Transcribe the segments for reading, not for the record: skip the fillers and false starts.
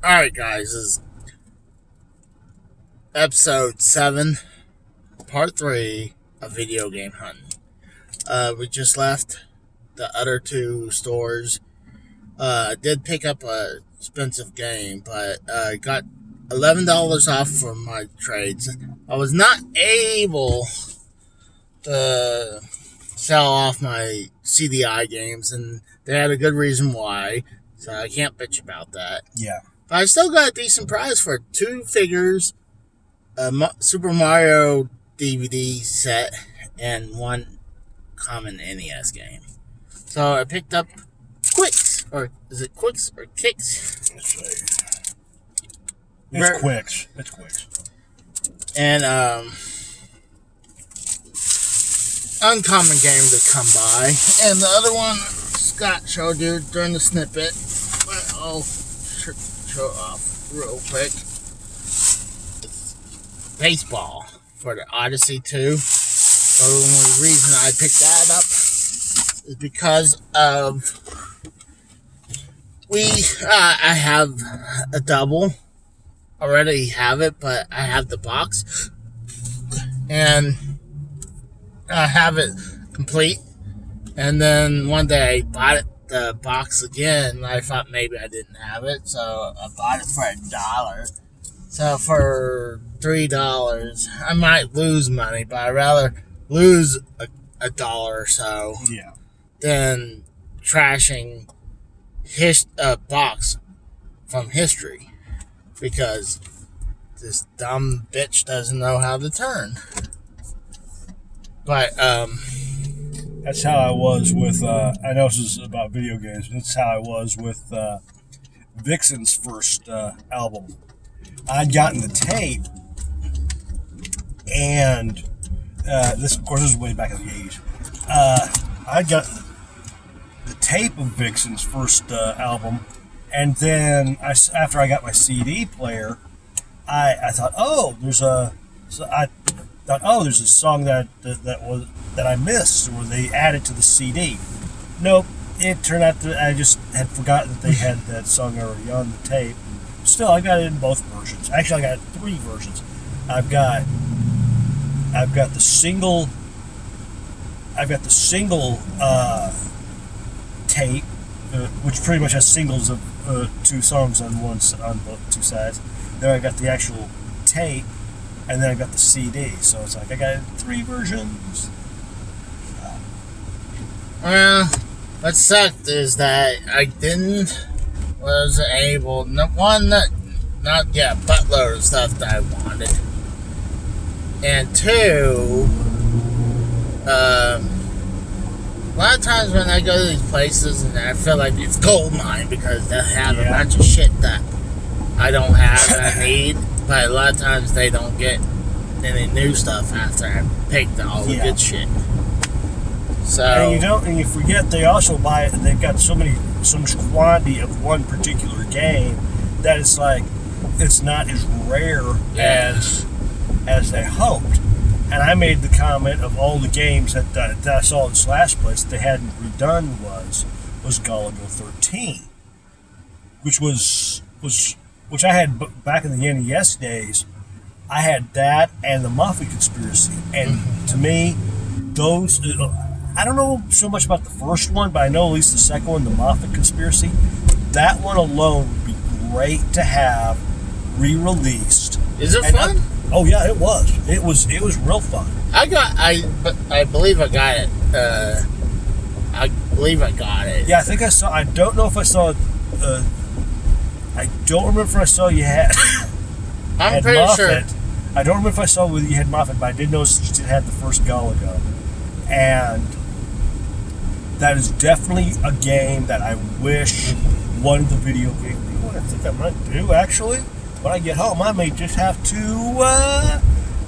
Alright, guys, this is episode 7, part 3 of video game hunting. We just left the other two stores. I did pick up a expensive game, but I got $11 off from my trades. I was not able to sell off my CDI games, and they had a good reason why, so I can't bitch about that. Yeah. But I still got a decent price for 2 figures, a Super Mario DVD set, and 1 common NES game. So I picked up Quicks, or is it Quicks or Kicks? Let's see. It's Quicks. It's Quicks. And uncommon game to come by. And the other one Scott showed you during the snippet, but I'll show off real quick. It's baseball for the Odyssey 2. The only reason I picked that up is because of I have a double. Already have it, but I have the box. And I have it complete. And then one day I bought the box again. And I thought maybe I didn't have it, so I bought it for $1. So for $3, I might lose money, but I'd rather lose a dollar or so than trashing a box from history. Because this dumb bitch doesn't know how to turn. But, that's how I was with, I know this is about video games, but that's how I was with Vixen's first album. I'd gotten the tape, and this, of course, this is way back in the 80s. I'd got the tape of Vixen's first album, and then after I got my CD player, I thought, there's a song that I missed, or they added to the CD. Nope, it turned out that I just had forgotten that they had that song already on the tape. Still, I got it in both versions. Actually, I got 3 versions. I've got the single. I've got the single tape, which pretty much has singles of 2 songs on both 2 sides. Then I got the actual tape, and then I got the CD. So it's like I got 3 versions. Well, what sucked is that I was able, not get a buttload of stuff that I wanted. And 2, a lot of times when I go to these places and I feel like it's gold mine because they have a bunch of shit that I don't have that I need, but a lot of times they don't get any new stuff after I picked all the good shit. So and you forget they also buy it. They've got so much quantity of one particular game that it's like it's not as rare as they hoped. And I made the comment of all the games that I saw in this last place that they hadn't redone was Galaga 13, which I had back in the NES days. I had that and the Moffat Conspiracy, and to me, those. I don't know so much about the first one, but I know at least the second one, the Moffat Conspiracy. That one alone would be great to have re-released. Is it fun? Oh yeah, it was. It was real fun. I believe I got it. I believe I got it. Yeah, I think I saw. I don't know if I saw. I don't remember if I saw you had. I'm pretty Moffat. sure. I don't remember if I saw whether you had Moffat, but I did notice you had the first Galaga, and that is definitely a game that I wish one of the video game. You know what I think I might do actually? When I get home, I may just have to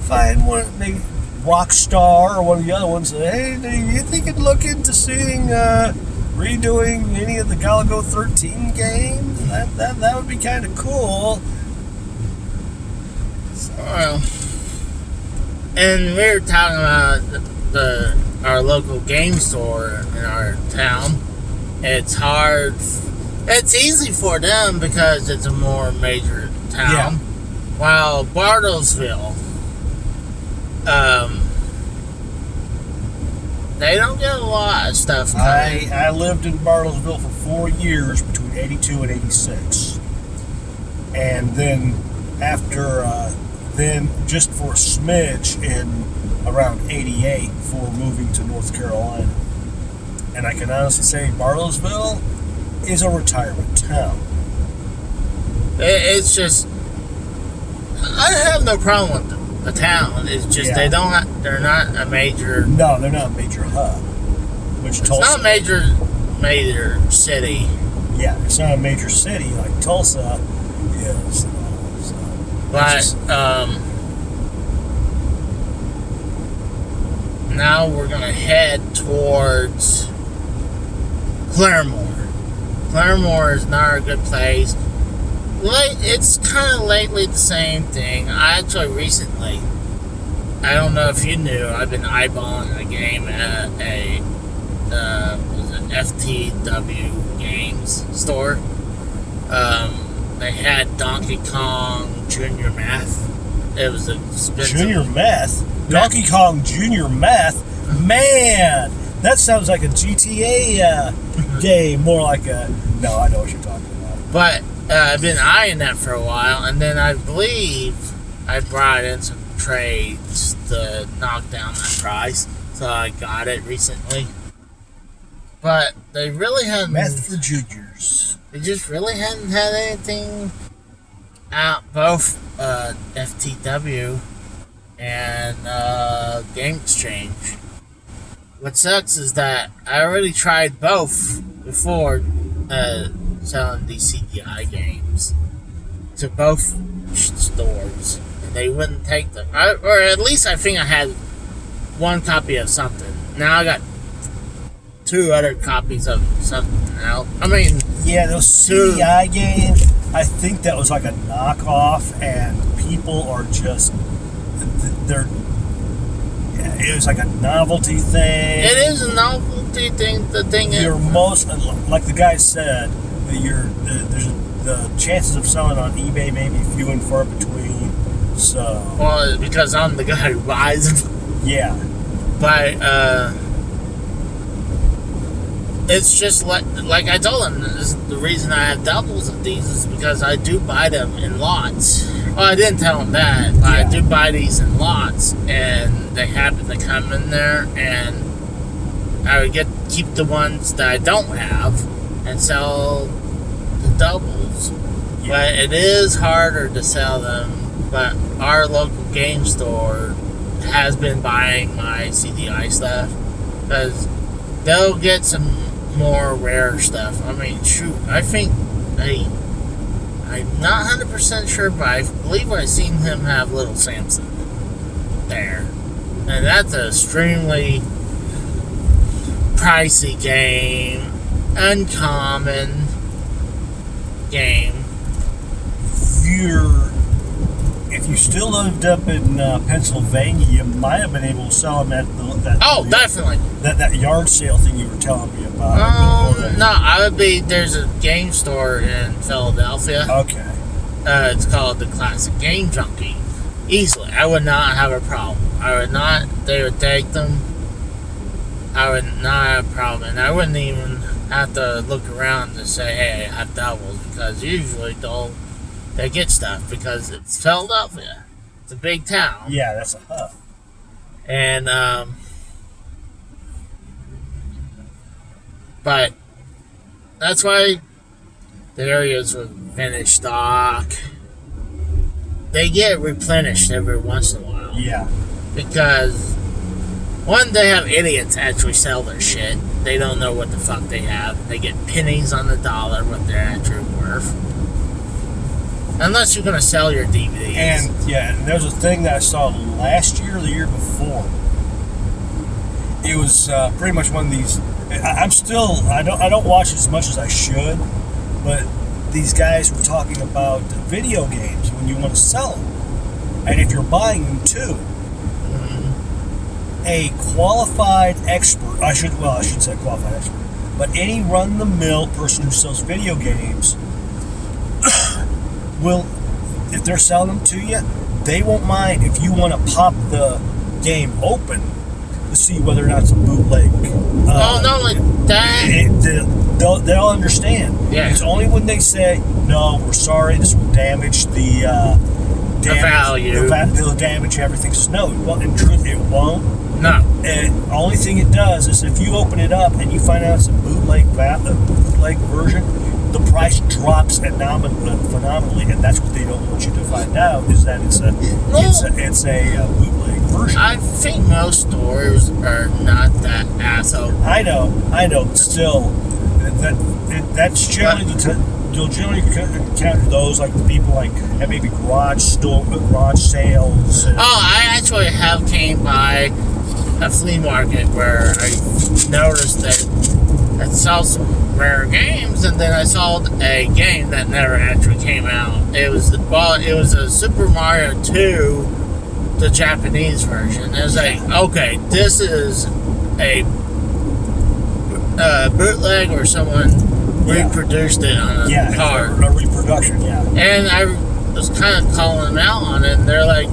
find one, maybe Rockstar or one of the other ones. Hey, do you think you'd look into seeing redoing any of the Galaga 13 games? That would be kind of cool. Well, and we were talking about our local game store in our town. It's hard It's easy for them because it's a more major town. Yeah. While Bartlesville, they don't get a lot of stuff coming. I lived in Bartlesville for 4 years between 82 and 86. And then after, then just for a smidge in around 88 for moving to North Carolina. And I can honestly say Bartlesville is a retirement town. It's just, I have no problem with the town. It's just they're not a major. No, they're not a major hub. Which It's Tulsa, not a major city. yeah, it's not a major city like Tulsa is. So But it's just- now we're gonna head towards Claremore. Claremore is not a good place. It's kind of lately the same thing. I actually recently, I don't know if you knew, I've been eyeballing a game at a was it FTW Games store. They had Donkey Kong Junior Math. It was expensive. Junior Meth, Donkey Kong Junior Meth, man, that sounds like a GTA game, more like a. No, I know what you're talking about. But I've been eyeing that for a while, and then I believe I brought in some trades to knock down that price, so I got it recently. But they really hadn't. Meth for juniors. They just really hadn't had anything out, both FTW and Game Exchange. What sucks is that I already tried both before selling these CDI games to both stores, and they wouldn't take them. Or at least I think I had one copy of something. Now I got 2 other copies of something else. I mean, Yeah, those CDI games, I think that was like a knockoff, and people are just. They're. It was like a novelty thing. it is a novelty thing. The thing You're is, most, like the guy said, that there's the chances of selling on eBay maybe few and far between. So well, because I'm the guy who buys them. yeah, But it's just like I told him, the reason I have doubles of these is because I do buy them in lots. Well, I didn't tell him that, but I do buy these in lots, and they happen to come in there, and I would keep the ones that I don't have and sell the doubles. But it is harder to sell them. But our local game store has been buying my CDI stuff because they'll get some more rare stuff. I mean, shoot, I think I'm not 100% sure, but I believe I've seen him have Little Samson there, and that's an extremely pricey game, uncommon game. If you still lived up in Pennsylvania, you might have been able to sell them at Definitely. that yard sale thing you were telling me about. No, there's a game store in Philadelphia. Okay. It's called the Classic Game Junkie. Easily. I would not have a problem. They would take them. I would not have a problem. And I wouldn't even have to look around to say, hey, I have doubles, because usually they get stuff because it's Philadelphia. It's a big town. Yeah, that's a hub. And, but that's why the areas with finished stock, they get replenished every once in a while. Yeah. Because, one, they have idiots actually sell their shit. They don't know what the fuck they have. They get pennies on the dollar what they're actually worth. Unless you're going to sell your DVDs. And there's a thing that I saw last year or the year before. It was pretty much one of these. I don't watch as much as I should, but these guys were talking about video games when you want to sell them, and if you're buying them too. A qualified expert. I should say qualified expert. But any run-the-mill person who sells video games will, if they're selling them to you, they won't mind if you want to pop the game open to see whether or not it's a bootleg. Not like that. They'll understand. Yeah. It's only when they say, no, we're sorry, this will damage the value. It'll damage everything. So, no, in truth, it won't. No. And the only thing it does is if you open it up and you find out it's a bootleg version, the price drops phenomenally, and that's what they don't want you to find out, is that it's a bootleg version. I think most stores are not that asshole. I know. Still, that's generally you'll generally encounter those, like the people like at maybe garage sales. I actually have came by a flea market where I noticed that it sells some rare games, and then I saw a game that never actually came out. It was a Super Mario 2, the Japanese version. It was like, okay, this is a bootleg, or someone reproduced it on a card. A reproduction, And I was kind of calling them out on it, and they're like,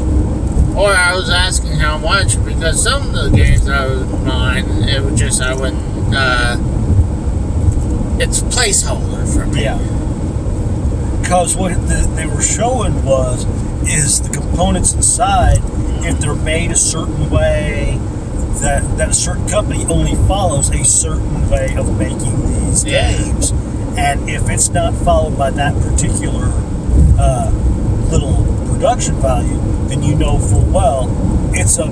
or I was asking how much, because some of the games that I was buying, it was just, I wouldn't, it's a placeholder for me. Yeah. Because what they were showing is the components inside, if they're made a certain way, that a certain company only follows a certain way of making these games. And if it's not followed by that particular little production value, then you know full well it's not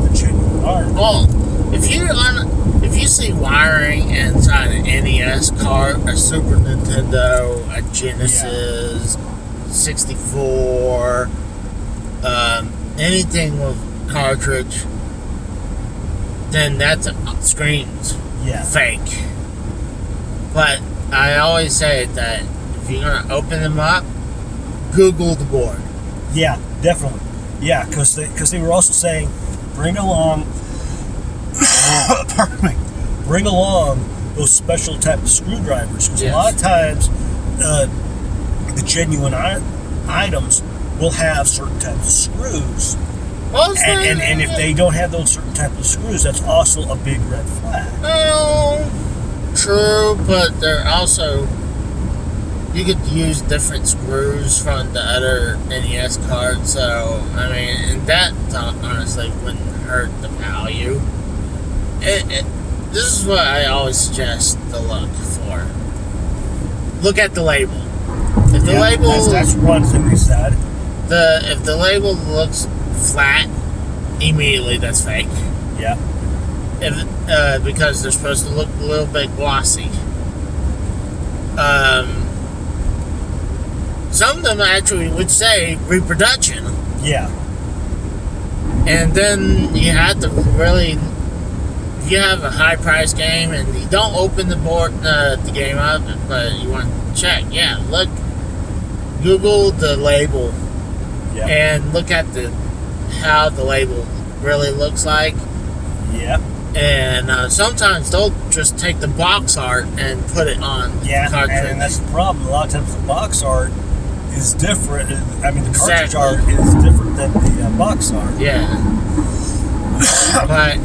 the genuine art. Well, if you see wiring inside an NES cart, a Super Nintendo, a Genesis, 64, anything with cartridge, then that screams fake. But I always say that if you're gonna open them up, Google the board. Yeah, definitely. Yeah, because they were also saying, bring along those special type of screwdrivers, because a lot of times the genuine items will have certain types of screws. And if they don't have those certain types of screws, that's also a big red flag. Well, true, but they're also, you could use different screws from the other NES cards, so, I mean, and that honestly wouldn't hurt the value. This is what I always suggest to look for. Look at the label. If the label... That's one thing they said. If the label looks flat, immediately that's fake. Yeah. Because they're supposed to look a little bit glossy. Some of them actually would say reproduction. Yeah. And then you have to really, if you have a high price game and you don't open the game up, but you want to check, look, Google the label, and look at how the label really looks like. Yeah. And sometimes they'll just take the box art and put it on the cartridge. And that's the problem. A lot of times the box art is different. I mean, the cartridge art is different than the box art. Yeah. But,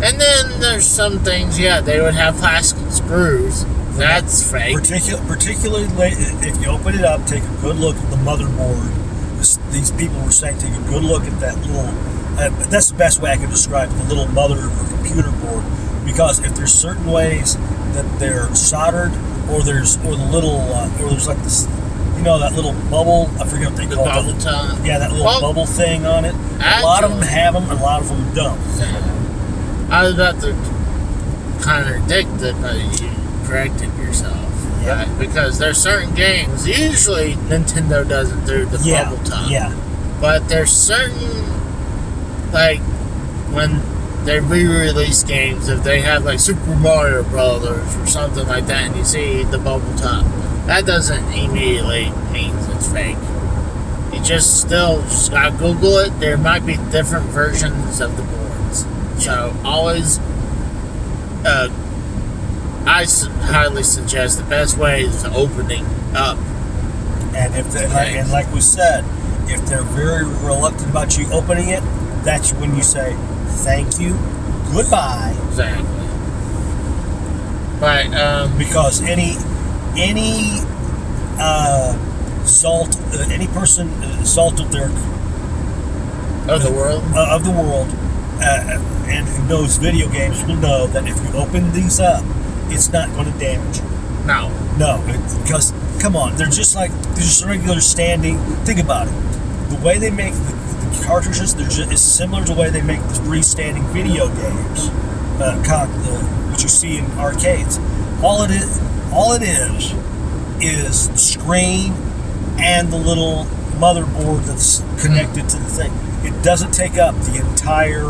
and then there's some things, they would have plastic screws. That's fake. Particularly if you open it up, take a good look at the motherboard. These people were saying take a good look at that little... that's the best way I can describe the little mother or computer board, because if there's certain ways that they're soldered, or there's like this, that little bubble, I forget what they call it. The bubble top. Yeah, that little bubble thing on it. A lot of them have them, and a lot of them don't. I was about to contradict it, but you corrected yourself. Yeah. Right? Because there's certain games, usually Nintendo doesn't do the bubble top. Yeah. But there's certain, like, when they re-release games, if they have like Super Mario Brothers or something like that, and you see the bubble top, that doesn't immediately mean it's fake. You just gotta Google it. There might be different versions of the boards, so always highly suggest the best way is opening up. And if they, and like we said, if they're very reluctant about you opening it, that's when you say thank you, goodbye. Exactly. But Because any any person salt of their of the world, and who knows video games will know that if you open these up, it's not going to damage you. no. No, because come on, they're just regular standing. Think about it. The way they make the cartridges, is similar to the way they make the freestanding video games, which you see in arcades. All it is the screen and the little motherboard that's connected to the thing. It doesn't take up the entire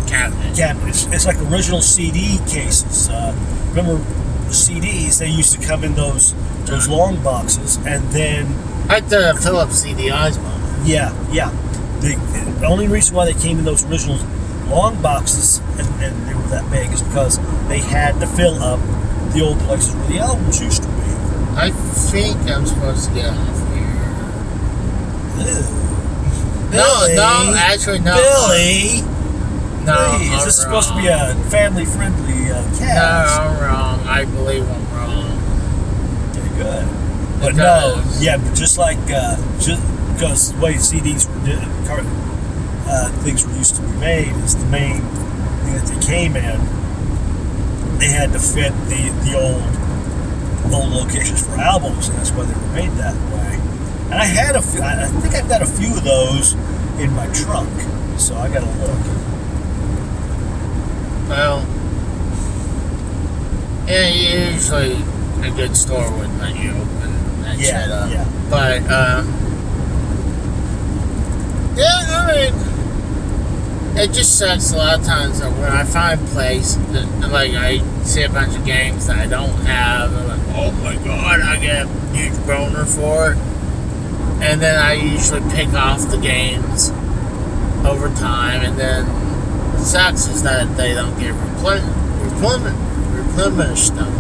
Cabinet. It's like original CD cases. Remember the CDs? They used to come in those long boxes, and then Like the Philips CDIs one. yeah. The only reason why they came in those original long boxes and they were that big is because they had to fill up the old places where the albums used to be. I think I'm supposed to get off here. Ew. No, actually, no. Billy! No, Please, I'm this is supposed to be wrong. a family-friendly No, cast. I'm wrong. I believe I'm wrong. Okay, good. But Because- but just like, just because the way CDs were things were used to be made is the main thing that they came in. They had to fit the old locations for albums, and that's why they were made that way. And I had a few. I think I've got a few of those in my trunk, so I got to look. Well, yeah, usually a good store would let you open that shit up. Yeah. But, yeah, I mean, it just sucks a lot of times that when I find a place that, like, I see a bunch of games that I don't have, I'm like, oh my god, I get a huge boner for it. And then I usually pick off the games over time, and then what sucks is that they don't get replenished them.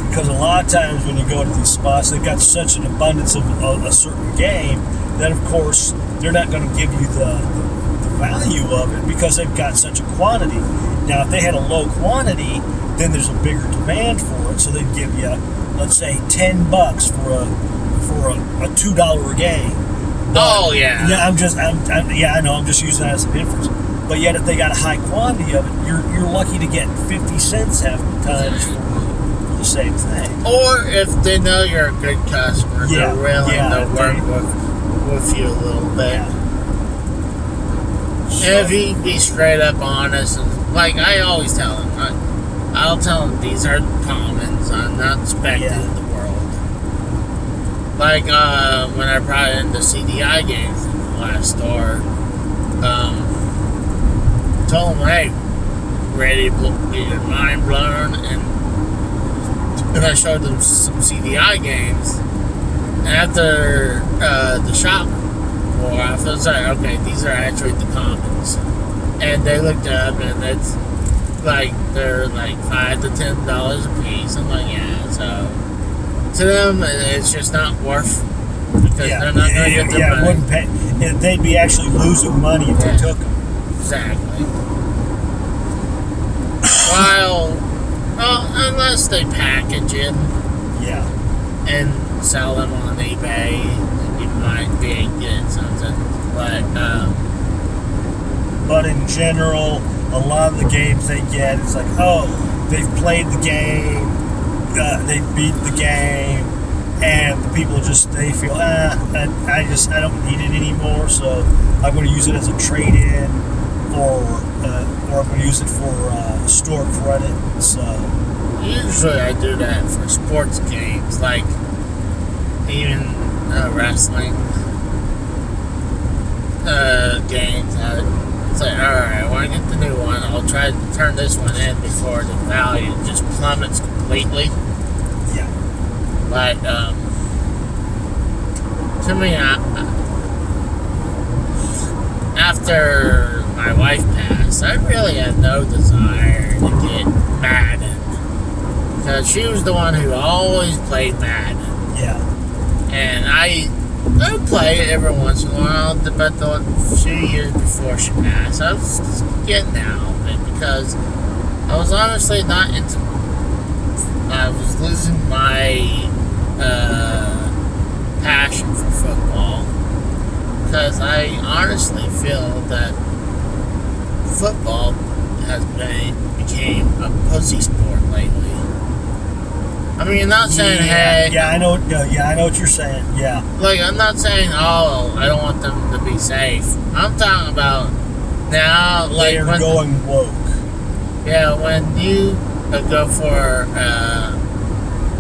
Because a lot of times when you go to these spots, they've got such an abundance of a certain game that, of course, they're not going to give you the value of it because they've got such a quantity. Now, if they had a low quantity, then there's a bigger demand for it, so they'd give you, let's say, $10 for a $2 game. But, Oh, yeah. Yeah, I know. I'm just using that as an inference. But yet, if they got a high quantity of it, you're lucky to get 50 cents half the time for the same thing. Or if they know you're a good customer, Yeah, they're willing yeah, to work with you a little bit. Yeah. And if you be straight up honest, and like I always tell them, I'll tell them these are commons. I'm not expecting the world. Like when I brought in the CDI games in the last store, told them, hey, ready to get your mind blown, and I showed them some CDI games. And after the shop wore off, I was like, okay, these are actually the commons. And they looked up, and it's like they're like $5 to $10 a piece. I'm like, yeah. So to them, it's just not worth because they're not going to get their money. It wouldn't pay. They'd be actually losing money if they took them. Exactly. Well, unless they package it Yeah. and sell them on eBay, you might be able to get something. But in general, a lot of the games they get, it's like, oh, they've played the game, they beat the game, and the people they feel, I don't need it anymore, so I'm going to use it as a trade-in, or I'm going to use it for store credit. So usually I do that for sports games, like even wrestling games. It's like, alright, when I get the new one, I'll try to turn this one in before the value just plummets completely. yeah, But to me, after my wife passed, I really had no desire to get Madden. Because she was the one who always played Madden. Yeah. And I play it every once in a while, but the few years before she passed, I was getting out of it because I was honestly not into. I was losing my passion for football because I honestly feel that football became a pussy sport lately. I mean, I'm not saying, hey... I know what you're saying, yeah. Like, I'm not saying, oh, I don't want them to be safe. I'm talking about now, like... They're going woke. Yeah, when you go for...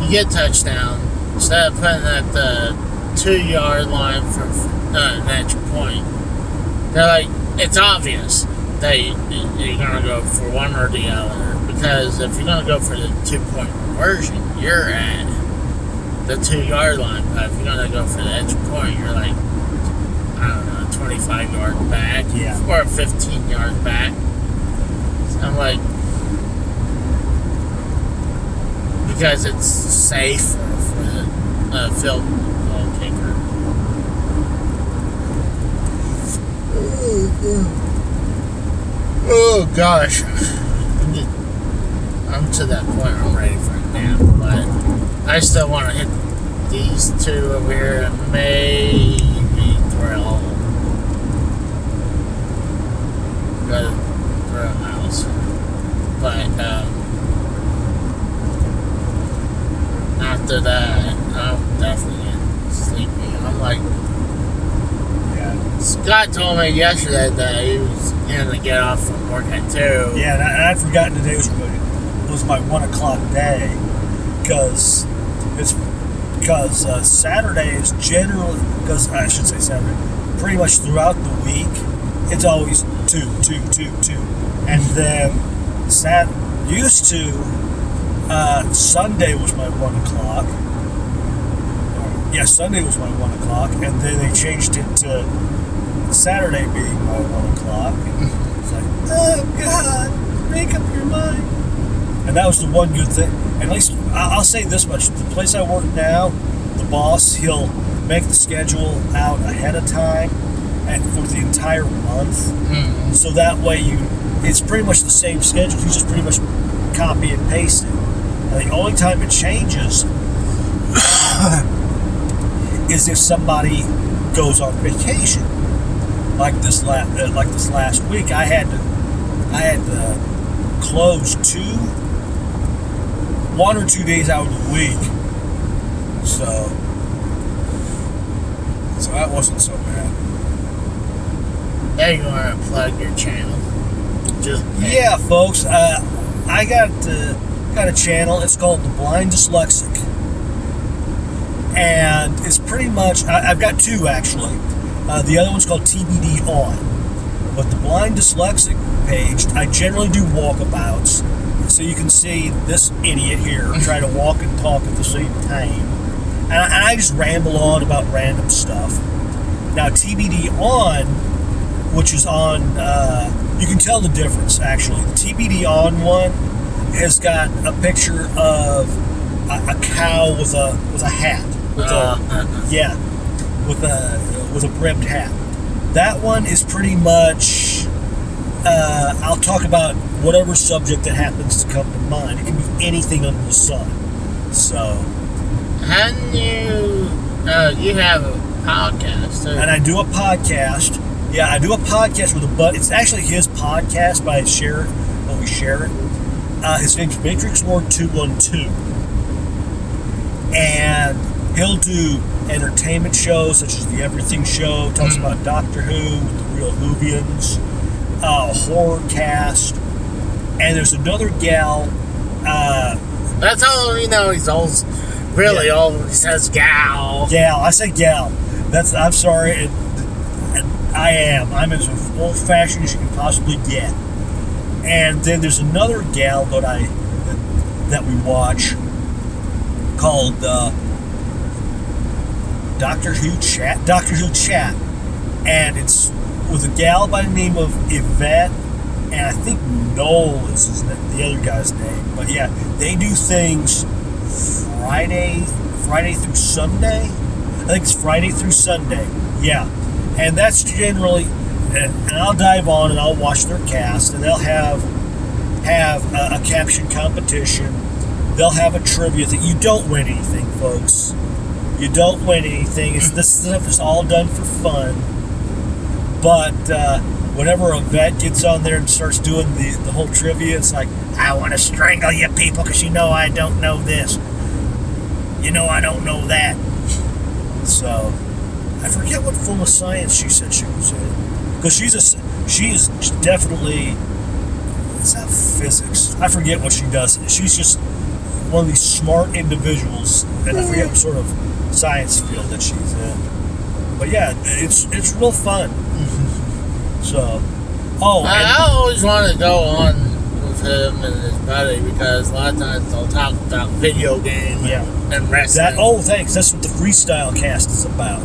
you get a touchdown, instead of putting at the 2-yard line for an extra point, they're like, it's obvious that you're going to go for one or the other. Because if you're going to go for the 2-point conversion, you're at the 2-yard line. But if you're going to go for the extra point, you're like, I don't know, 25 yards back. Yeah. Or 15 yards back. So I'm like, because it's safe for the field goal kicker. Oh, gosh. I'm to that point where I'm ready for a nap, but I still want to hit these two over here and maybe Thrill. Go to Thrill House. But after that, I'm definitely getting sleepy. I'm like, Yeah. Scott told me yesterday that he was going to get off from work at 2. Yeah, and I'd forgotten today was my 1 o'clock day because Saturday is generally, because I should say Saturday, pretty much throughout the week it's always 2, and then used to Sunday was my 1 o'clock. Yeah, Sunday was my 1 o'clock, and then they changed it to Saturday being my 1 o'clock. And it's like, oh God, make up your mind. And that was the one good thing. And at least I'll say this much: the place I work now, the boss, he'll make the schedule out ahead of time and for the entire month. Mm. So that way it's pretty much the same schedule. You just pretty much copy and paste it. And the only time it changes is if somebody goes on vacation. Like this last week, I had to close 1 or 2 days out of the week. So that wasn't so bad. Now you want to plug your channel? Yeah, folks. I got a channel. It's called The Blind Dyslexic, and it's pretty much. I've got 2 actually. The other one's called TBD On. But the Blind Dyslexic page, I generally do walkabouts, so you can see this idiot here try to walk and talk at the same time. And I just ramble on about random stuff. Now, TBD On, which is on, you can tell the difference, actually. The TBD On one has got a picture of a cow with a hat. With a brimmed hat. That one is pretty much, I'll talk about whatever subject that happens to come to mind. It can be anything under the sun. So. And you have a podcast too. And I do a podcast. Yeah, I do a podcast with a buddy. It's actually his podcast, but we share it. His name's Matrix Lord 212. And he'll do entertainment shows such as the Everything Show, talks about Doctor Who with the Real Whovians, horror cast, and there's another gal. That's all we know. He's always really always says gal. Gal, I say gal. I'm sorry. I'm as old-fashioned as you can possibly get. And then there's another gal that we watch called Doctor Who Chat, and it's with a gal by the name of Yvette, and I think Noel is the other guy's name. But yeah, they do things Friday through Sunday. I think it's Friday through Sunday. Yeah, and that's generally, and I'll dive on and I'll watch their cast, and they'll have a caption competition. They'll have a trivia thing. You don't win anything, folks. You don't win anything. This stuff is all done for fun. But whenever a vet gets on there and starts doing the whole trivia, it's like, I want to strangle you people because you know I don't know this. You know I don't know that. So, I forget what form of science she said she was in. Because she is definitely, it's not physics. I forget what she does. She's just one of these smart individuals, and I forget what sort of science field that she's in. But yeah, it's real fun. So, I always want to go on with him and his buddy because a lot of times they'll talk about video games and wrestling. Thanks. That's what the Freestyle Cast is about.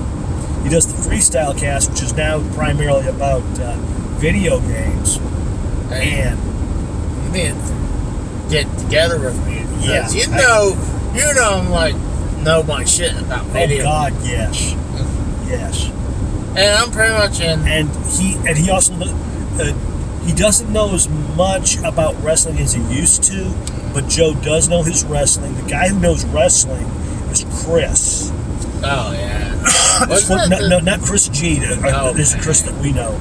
He does the Freestyle Cast, which is now primarily about video games. And you need to get together with me because you know I'm like know my shit about video. Oh God, yes. Yes. And I'm pretty much in. And he also he doesn't know as much about wrestling as he used to, but Joe does know his wrestling. The guy who knows wrestling is Chris. Oh yeah. Not Chris G. There's a Chris that we know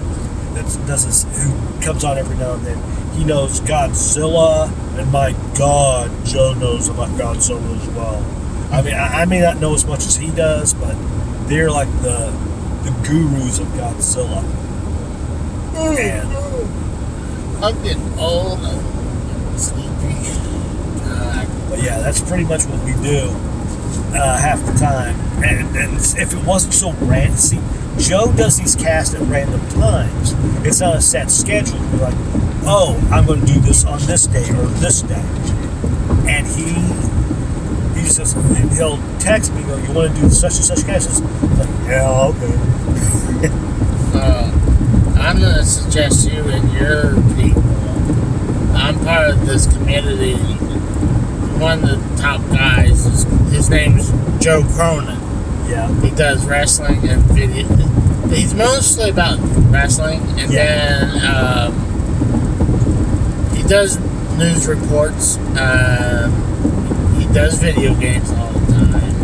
that does this, who comes on every now and then. He knows Godzilla, and my God, Joe knows about Godzilla as well. I mean, I may not know as much as he does, but they're like the gurus of Godzilla. And I'm getting old and sleepy. But yeah, that's pretty much what we do half the time. And if it wasn't so random, see, Joe does these casts at random times. It's not a set schedule. We're like, oh, I'm going to do this on this day or this day. And he says, he'll text me, go, you want to do such and such casts? I'm like, yeah, okay. I'm going to suggest you and your people. I'm part of this community. One of the top guys, his name is Joe Cronin. Yeah. He does wrestling and video. He's mostly about wrestling, and then he does news reports. He does video games all the time.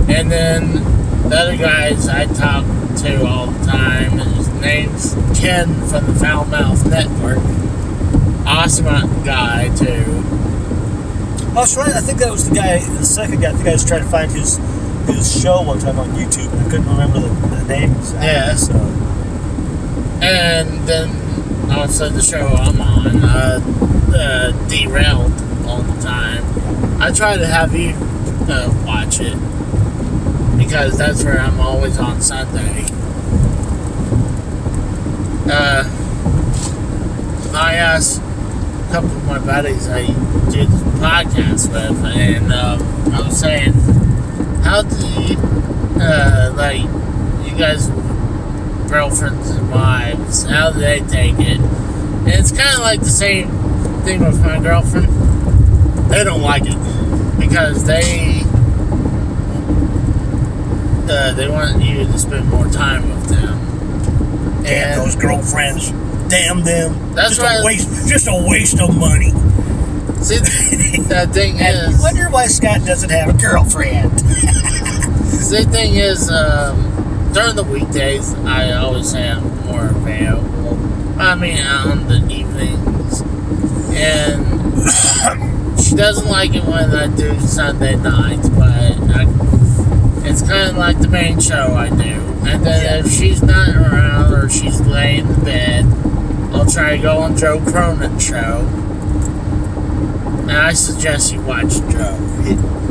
And then the other guys I talk to all the time, his name's Ken from the Foul Mouth Network. Awesome guy, too. I was trying, I think that was the second guy. I think I was trying to find his show one time on YouTube, and I couldn't remember the name exactly. Yeah. So. And then also the show I'm on, Derailed all the time. I try to have you watch it because that's where I'm always on Sunday. I asked a couple of my buddies I do the podcast with, and I was saying, how do you, you guys, girlfriends and wives, how do they take it? And it's kind of like the same thing with my girlfriend. They don't like it because they want you to spend more time with them. Damn those girlfriends. Damn them. That's just a waste of money. See, the thing and is, I wonder why Scott doesn't have a girlfriend. The thing is, during the weekdays, I always say I'm more available. I mean, on the evenings. And she doesn't like it when I do Sunday nights, but it's kind of like the main show I do. And then if she's not around or she's laying in bed, I'll try to go on Joe Cronin's show. And I suggest you watch Joe.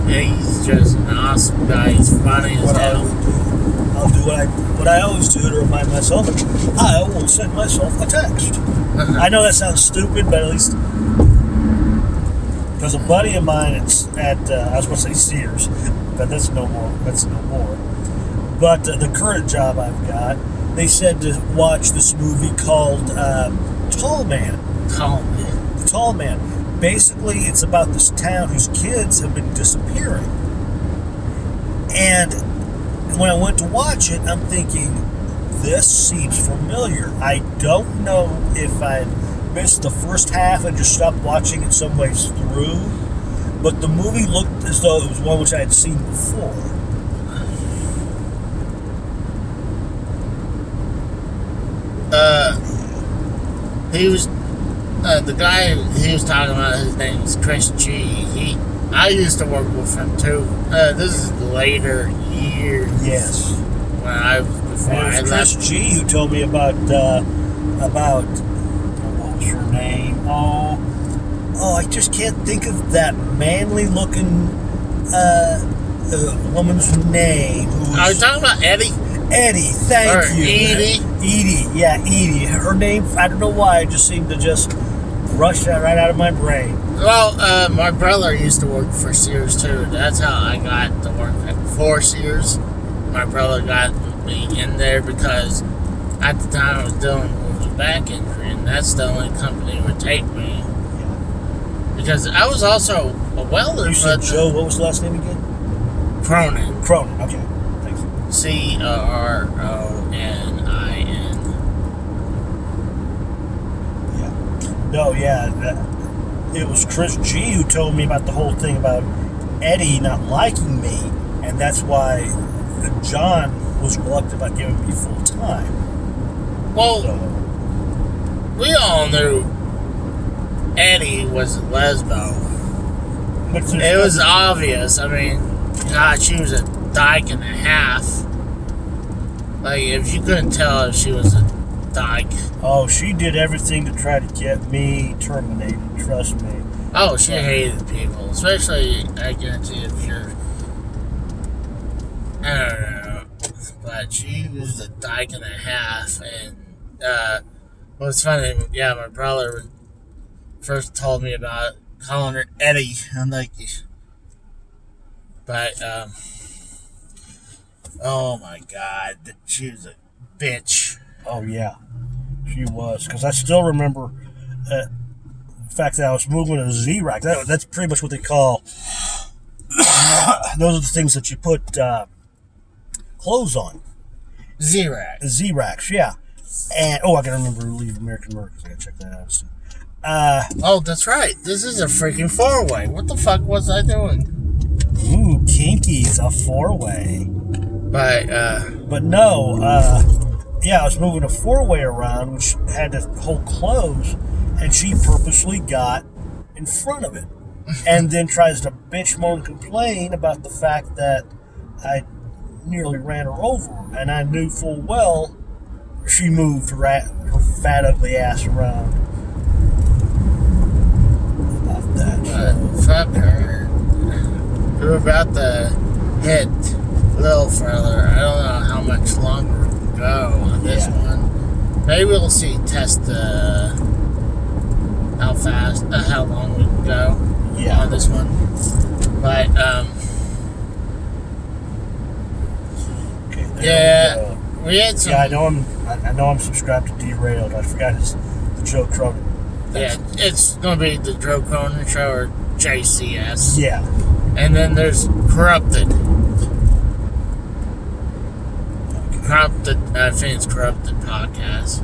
He's just an awesome guy. He's funny as hell. I'll do what I always do to remind myself. I will send myself a text. I know that sounds stupid, but at least there's a buddy of mine at I was going to say Sears, but that's no more. But the current job I've got, they said to watch this movie called Tall Man. Tall Man. The Tall Man. Basically, it's about this town whose kids have been disappearing. And when I went to watch it, I'm thinking, this seems familiar. I don't know if I missed the first half and just stopped watching it some ways through, but the movie looked as though it was one which I had seen before. He was the guy he was talking about. His name is Chris G. I used to work with him too. This is later years. Yes. When I was before And it was Chris G who told me about what was her name? Oh, I just can't think of that manly looking woman's name. Are you talking about Eddie? Eddie, thank you. Edie. Edie. Her name, I don't know why, it just seemed to just rush that right out of my brain. Well, my brother used to work for Sears too. That's how I got to work for Sears. My brother got me in there because at the time I was dealing with a back injury, and that's the only company that would take me. Because I was also a welder. You said Joe, what was the last name again? Cronin. Okay. Thanks. Cronin. Yeah. No, yeah. It was Chris G who told me about the whole thing about Eddie not liking me, and that's why John was reluctant about giving me full time. Well, So, we all knew Eddie was a lesbo. but It was obvious. I mean, God, she was a dyke and a half. Like, if you couldn't tell if she was a dyke. oh, she did everything to try to get me terminated. Trust me. Oh, she hated people. Especially, I guarantee, if you're... I don't know. But she was a dyke and a half. And, what's funny, yeah, my brother first told me about calling her Eddie. I'm like... But, oh my God. She was a bitch. Oh, yeah. She was. Because I still remember the fact that I was moving a Z-Rack. That's pretty much what they call... those are the things that you put clothes on. Z-Rack. Z-Racks, yeah. And, I gotta remember to leave American Murder, because I gotta check that out soon. Oh, that's right. This is a freaking four-way. What the fuck was I doing? Ooh, kinky. It's a four-way. But, But no, yeah, I was moving a four-way around, which had to hold clothes, and she purposely got in front of it. And then tries to bitch, moan, and complain about the fact that I nearly ran her over. And I knew full well she moved her fat, ugly ass around. About that. fuck her. We were about to hit a little further. I don't know how much longer we can go on this one. Maybe we'll test how fast, how long we can go on this one. But, Okay, we had some... Yeah, I know I'm subscribed to Derailed. I forgot the Joe Cronin. Yeah, it's going to be the Joe Cronin Show or JCS. Yeah. And then there's Corrupted. I think it's Corrupted Podcast.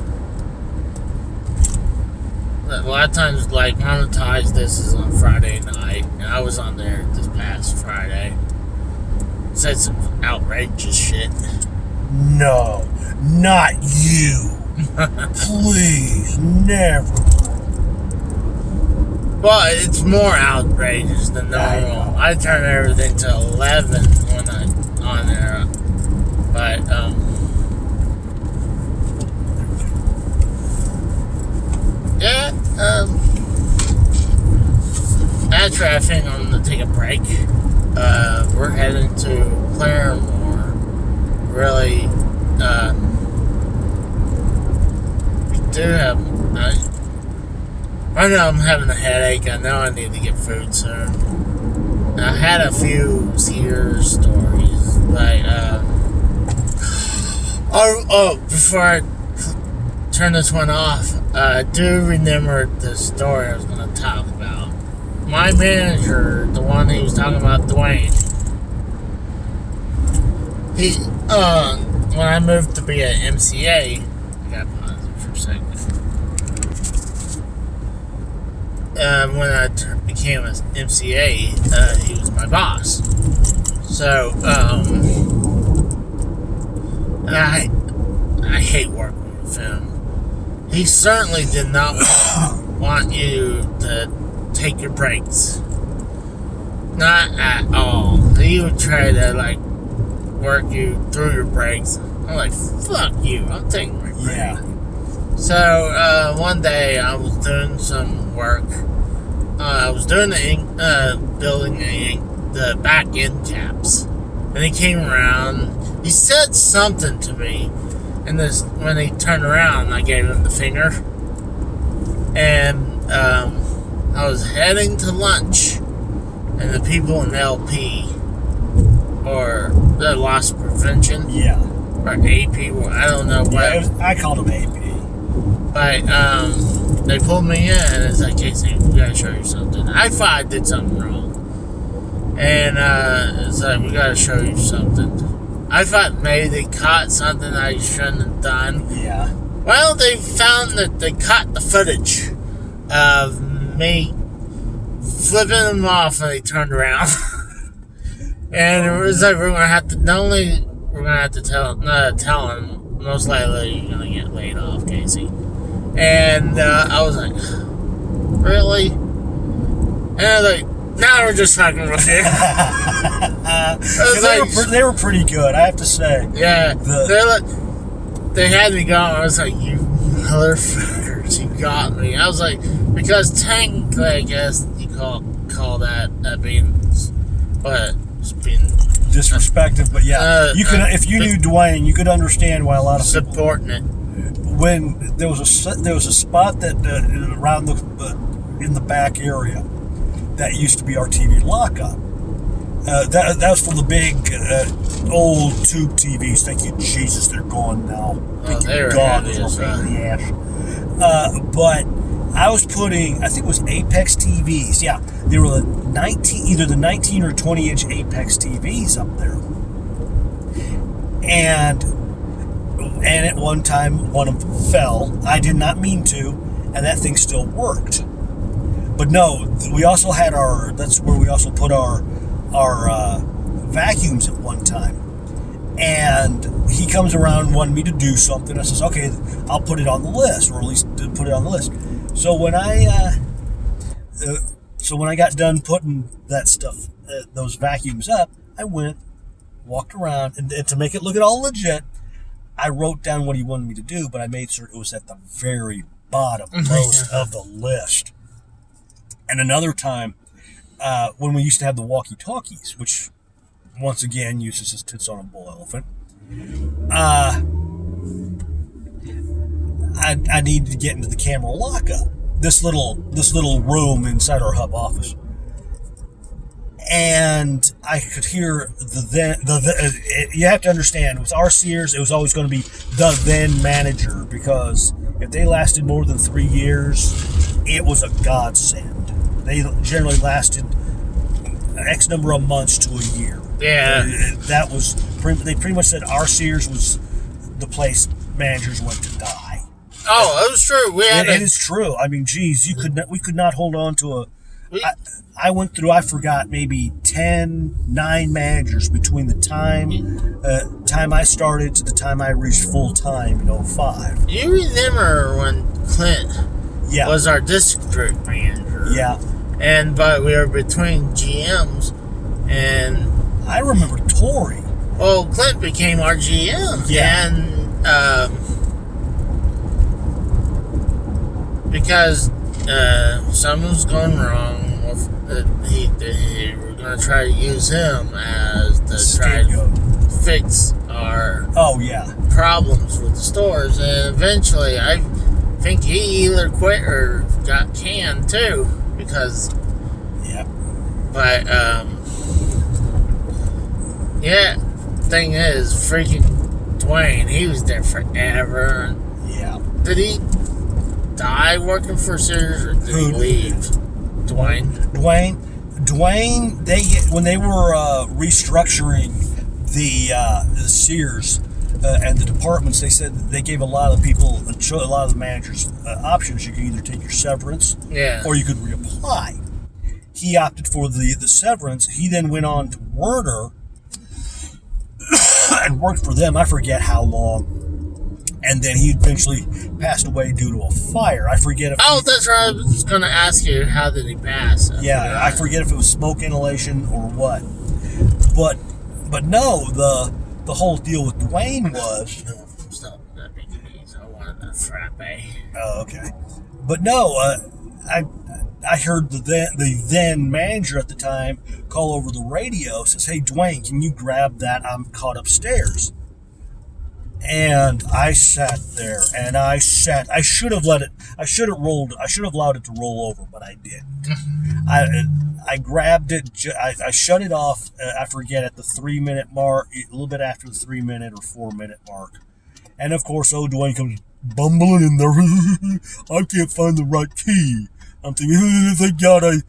A lot of times, like, Monetize This is on Friday night. And I was on there this past Friday. Said some outrageous shit. No, not you. Please, never. Well, it's more outrageous than normal. I turn everything to 11 when I'm on there. But, yeah, actually, I think I'm going to take a break. We're heading to Claremore. Really, we do have... I know I'm having a headache. I know I need to get food soon. I had a few Sears stories, but, Before I turn this one off, I do remember the story I was going to talk about. My manager, the one he was talking about, Dwayne, he, when I moved to be at MCA, I got positive for a second. When I became an MCA, he was my boss. So, and I hate working with him. He certainly did not want you to take your breaks. Not at all. He would try to, like, work you through your breaks. I'm like, fuck you, I'm taking my break. Yeah. So, one day I was doing some work. I was doing building the back end caps. And he came around. He said something to me. And when he turned around, I gave him the finger. And I was heading to lunch. And the people in LP, or the loss prevention, Yeah. or AP, I don't know what. Yeah, I called him AP. But they pulled me in, and it's like, Casey, we gotta show you something. I thought I did something wrong, and it's like, we gotta show you something. I thought maybe they caught something I shouldn't have done. Yeah. Well, they found that they caught the footage of me flipping them off, and they turned around. And it was like, we're gonna have to tell him, most likely you're gonna get laid off, Casey. And I was like, really? And I was like, now we're just fucking with you. They were pretty good, I have to say. Yeah, they had me going. I was like, you motherfuckers, you got me. I was like, because technically, I guess you call that being, but it's being disrespective, but yeah, you could if you knew Dwayne, you could understand why a lot of people, supporting it. When there was a spot that around in the back area that used to be our TV lockup. That was for the big old tube TVs. Thank you, Jesus, they're gone now. Oh, they were God, heavy as those the ass. But I was putting, I think it was Apex TVs. Yeah, they were either the 19 or 20 inch Apex TVs up there. And at one time, one of them fell. I did not mean to, and that thing still worked. But no, we also had that's where we also put our vacuums at one time. And he comes around and wanted me to do something. I says, okay, I'll put it on the list, or at least put it on the list. So when I got done putting that stuff, those vacuums up, I went, walked around, and to make it look at all legit, I wrote down what he wanted me to do, but I made sure it was at the very bottom most of the list. And another time, when we used to have the walkie-talkies, which once again uses his tits on a bull elephant, I needed to get into the camera lockup, this little room inside our hub office, and I could hear you have to understand, with our Sears, it was always going to be the then manager, because if they lasted more than 3 years, it was a godsend. They generally lasted X number of months to a year. Yeah. They pretty much said our Sears was the place managers went to die. Oh, it was true. It is true. I mean, geez, we could not hold on to I went through, I forgot, maybe 9 managers between the time I started to the time I reached full time in 2005. You remember when Clint was our district manager? Yeah. But we were between GMs, and I remember Tori. Well, Clint became our GM. Yeah. And because something was going wrong, they were going to try to use him as the try to fix our problems with the stores. And eventually, I think he either quit or got canned too, because thing is, freaking Dwayne, he was there forever. Yeah. Did he die working for Sears, or did he leave? Dwayne. Dwayne, when they were restructuring the Sears and the departments, they said that they gave a lot of people, a lot of the managers, options. You could either take your severance, or you could reapply. He opted for the severance. He then went on to Werner and worked for them. I forget how long. And then he eventually passed away due to a fire. I forget if. Oh, that's right. I was going to ask you, how did he pass? I forget if it was smoke inhalation or what. But no, the whole deal with Dwayne was. No, stop that making these. I wanted that frappe. Oh, okay. But no, I heard the then manager at the time call over the radio, says, "Hey, Dwayne, can you grab that? I'm caught upstairs." And I sat there, and I should have allowed it to roll over, but I didn't. I grabbed it. I shut it off. I forget, at the 3-minute mark, a little bit after the 3-minute or 4-minute mark, and of course, Dwayne comes bumbling in there. I can't find the right key. I'm thinking, thank God I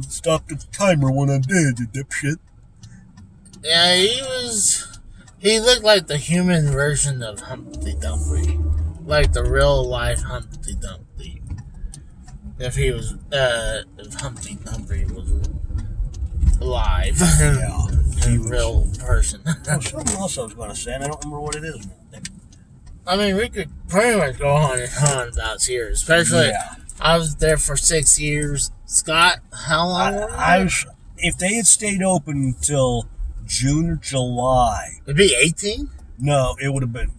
stopped the timer when I did, you dipshit. Yeah, he looked like the human version of Humpty Dumpty. Like the real life Humpty Dumpty. If Humpty Dumpty was alive. Yeah. A real person. Something else I was going to say, and I don't remember what it is. I mean, we could pretty much go on and on about Sears. Especially, I was there for 6 years. Scott, how long were you? If they had stayed open until June or July. It'd be 18? No, it would have been.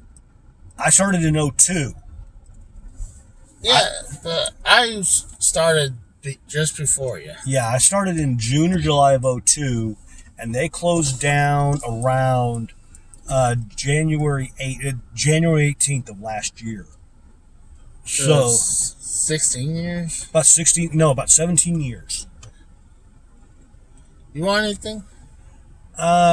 I started in 02. Yeah, I started just before you. Yeah, I started in June or July of 02, and they closed down around January 18th of last year. So 16 years? About 17 years. You want anything?